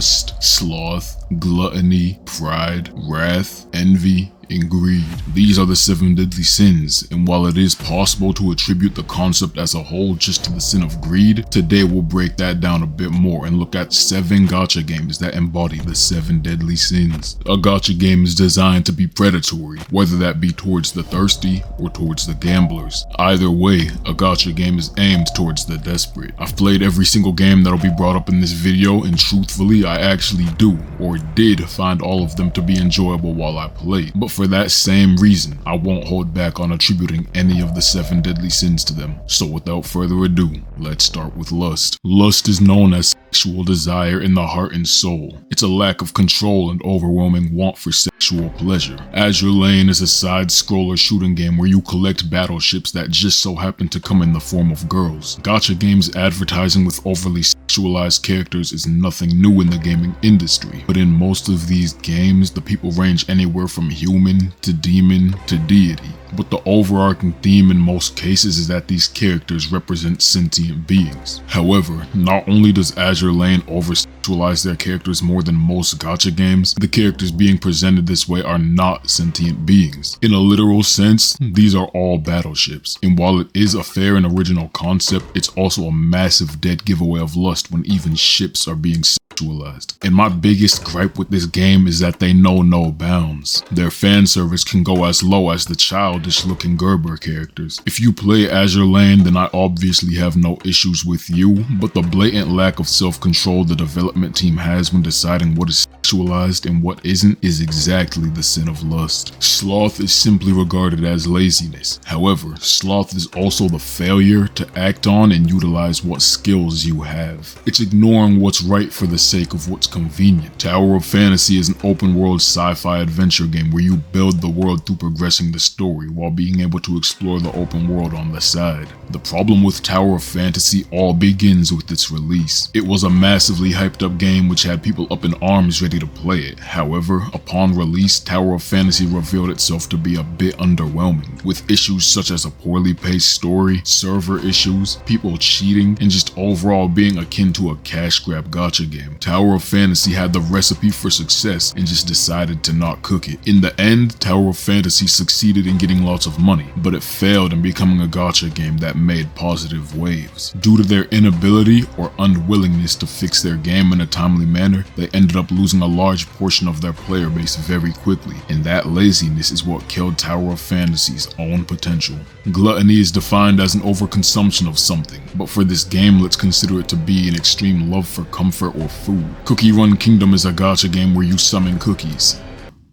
lust, sloth, gluttony, pride, wrath, envy, and greed. These are the 7 deadly sins, and while it is possible to attribute the concept as a whole just to the sin of greed, today we'll break that down a bit more and look at 7 gacha games that embody the 7 deadly sins. A gacha game is designed to be predatory, whether that be towards the thirsty or towards the gamblers. Either way, a gacha game is aimed towards the desperate. I've played every single game that'll be brought up in this video, and truthfully, I actually do, or did, find all of them to be enjoyable while I played. But for that same reason, I won't hold back on attributing any of the 7 deadly sins to them. So without further ado, let's start with lust. Lust is known as sexual desire in the heart and soul. It's a lack of control and overwhelming want for sexual pleasure. Azure Lane is a side-scroller shooting game where you collect battleships that just so happen to come in the form of girls. Gacha games advertising with overly sexualized characters is nothing new in the gaming industry, but in most of these games, the people range anywhere from human to demon to deity. But the overarching theme in most cases is that these characters represent sentient beings. However, not only does Azure Lane over-sexualize their characters more than most gacha games, the characters being presented this way are not sentient beings. In a literal sense, these are all battleships, and while it is a fair and original concept, it's also a massive dead giveaway of lust when even ships are being sexualized. And my biggest gripe with this game is that they know no bounds. Their fan service can go as low as the childish looking Gerber characters. If you play Azure Lane, then I obviously have no issues with you, but the blatant lack of self-control the development team has when deciding what is sexualized and what isn't is exactly the sin of lust. Sloth is simply regarded as laziness. However, sloth is also the failure to act on and utilize what skills you have. It's ignoring what's right for the sake of what's convenient. Tower of Fantasy is an open world sci-fi adventure game where you build the world through progressing the story while being able to explore the open world on the side. The problem with Tower of Fantasy all begins with its release. It was a massively hyped up game which had people up in arms ready to play it. However, upon release, Tower of Fantasy revealed itself to be a bit underwhelming, with issues such as a poorly paced story, server issues, people cheating, and just overall being akin to a cash grab gacha game. Tower of Fantasy had the recipe for success and just decided to not cook it. In the end, Tower of Fantasy succeeded in getting lots of money, but it failed in becoming a gacha game that made positive waves. Due to their inability or unwillingness to fix their game in a timely manner, they ended up losing a large portion of their player base very quickly, and that laziness is what killed Tower of Fantasy's own potential. Gluttony is defined as an overconsumption of something, but for this game, let's consider it to be an extreme love for comfort or food. Cookie Run Kingdom is a gacha game where you summon cookies,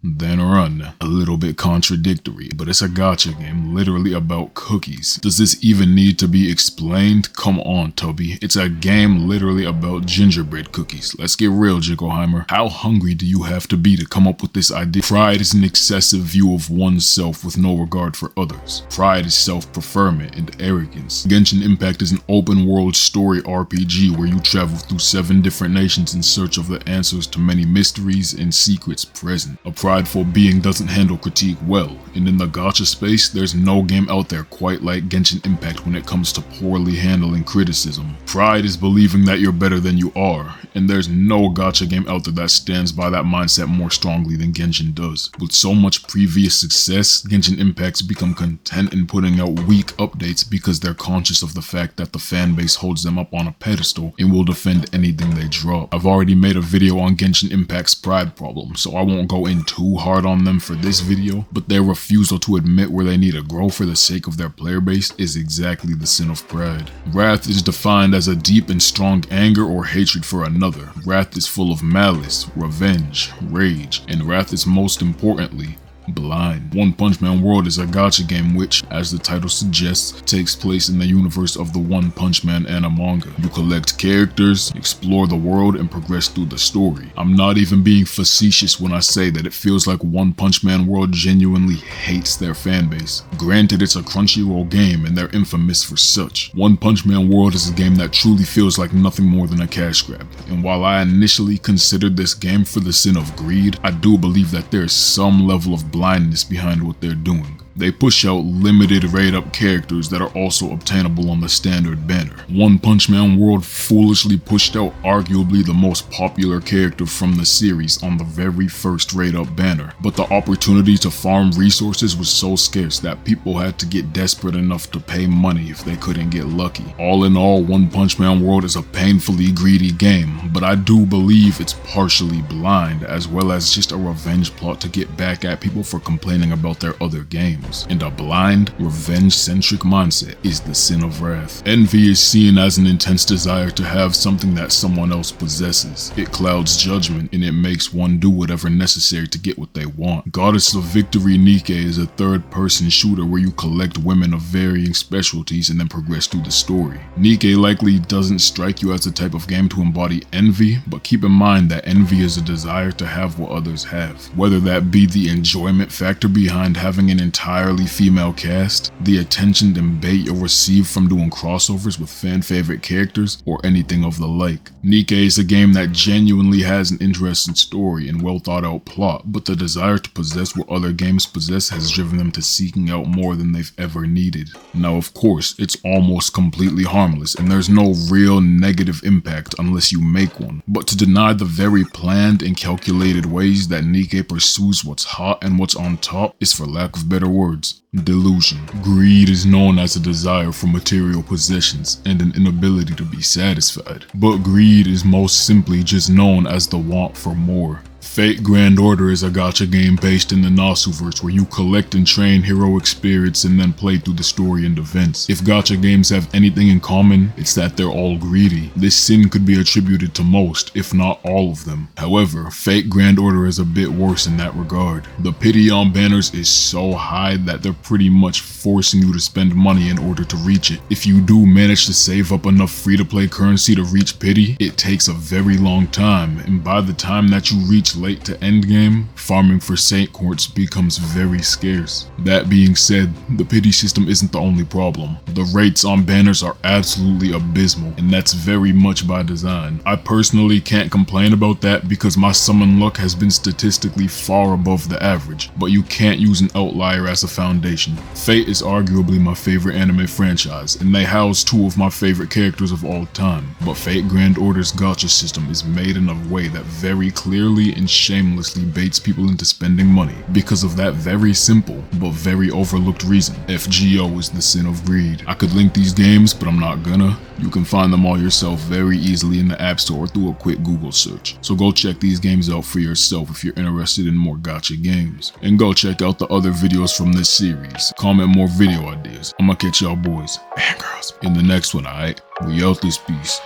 then run. A little bit contradictory, but it's a gacha game literally about cookies. Does this even need to be explained? Come on, Toby. It's a game literally about gingerbread cookies. Let's get real, Jickoheimer. How hungry do you have to be to come up with this idea? Pride is an excessive view of oneself with no regard for others. Pride is self-preferment and arrogance. Genshin Impact is an open world story RPG where you travel through 7 different nations in search of the answers to many mysteries and secrets present. A prideful being doesn't handle critique well, and in the gacha space, there's no game out there quite like Genshin Impact when it comes to poorly handling criticism. Pride is believing that you're better than you are, and there's no gacha game out there that stands by that mindset more strongly than Genshin does. With so much previous success, Genshin Impact's become content in putting out weak updates because they're conscious of the fact that the fanbase holds them up on a pedestal and will defend anything they drop. I've already made a video on Genshin Impact's pride problem, so I won't go into too hard on them for this video, but their refusal to admit where they need to grow for the sake of their player base is exactly the sin of pride. Wrath is defined as a deep and strong anger or hatred for another. Wrath is full of malice, revenge, rage, and wrath is most importantly blind. One Punch Man World is a gacha game which, as the title suggests, takes place in the universe of the One Punch Man anime manga. You collect characters, explore the world, and progress through the story. I'm not even being facetious when I say that it feels like One Punch Man World genuinely hates their fanbase. Granted, it's a Crunchyroll game and they're infamous for such. One Punch Man World is a game that truly feels like nothing more than a cash grab, and while I initially considered this game for the sin of greed, I do believe that there is some level of blindness behind what they're doing. They push out limited raid-up characters that are also obtainable on the standard banner. One Punch Man World foolishly pushed out arguably the most popular character from the series on the very first raid-up banner, but the opportunity to farm resources was so scarce that people had to get desperate enough to pay money if they couldn't get lucky. All in all, One Punch Man World is a painfully greedy game, but I do believe it's partially blind, as well as just a revenge plot to get back at people for complaining about their other games. And a blind, revenge-centric mindset is the sin of wrath. Envy is seen as an intense desire to have something that someone else possesses. It clouds judgment and it makes one do whatever necessary to get what they want. Goddess of Victory Nikke is a third-person shooter where you collect women of varying specialties and then progress through the story. Nikke likely doesn't strike you as the type of game to embody envy, but keep in mind that envy is a desire to have what others have. Whether that be the enjoyment factor behind having an entirely female cast, the attention and bait you'll receive from doing crossovers with fan-favorite characters, or anything of the like. Nikke is a game that genuinely has an interesting story and well-thought-out plot, but the desire to possess what other games possess has driven them to seeking out more than they've ever needed. Now, of course, it's almost completely harmless, and there's no real negative impact unless you make one. But to deny the very planned and calculated ways that Nikke pursues what's hot and what's on top is, for lack of better words, delusion. Greed is known as a desire for material possessions and an inability to be satisfied. But greed is most simply just known as the want for more. Fate Grand Order is a gacha game based in the Nasuverse where you collect and train heroic spirits and then play through the story and events. If gacha games have anything in common, it's that they're all greedy. This sin could be attributed to most, if not all of them. However, Fate Grand Order is a bit worse in that regard. The pity on banners is so high that they're pretty much forcing you to spend money in order to reach it. If you do manage to save up enough free-to-play currency to reach pity, it takes a very long time, and by the time that you reach late to endgame, farming for Saint Quartz becomes very scarce. That being said, the pity system isn't the only problem. The rates on banners are absolutely abysmal, and that's very much by design. I personally can't complain about that because my summon luck has been statistically far above the average, but you can't use an outlier as a foundation. Fate is arguably my favorite anime franchise, and they house two of my favorite characters of all time, but Fate Grand Order's gacha system is made in a way that very clearly and shamelessly baits people into spending money because of that very simple but very overlooked reason. FGO is the sin of greed. I could link these games, but I'm not gonna. You can find them all yourself very easily in the App Store through a quick Google search. So go check these games out for yourself if you're interested in more gacha games. And go check out the other videos from this series. Comment more video ideas. I'ma catch y'all boys and girls in the next one, alright? We out this piece.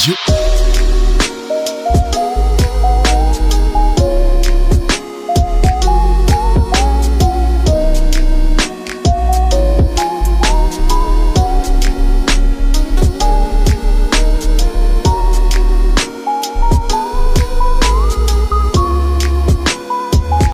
Yep.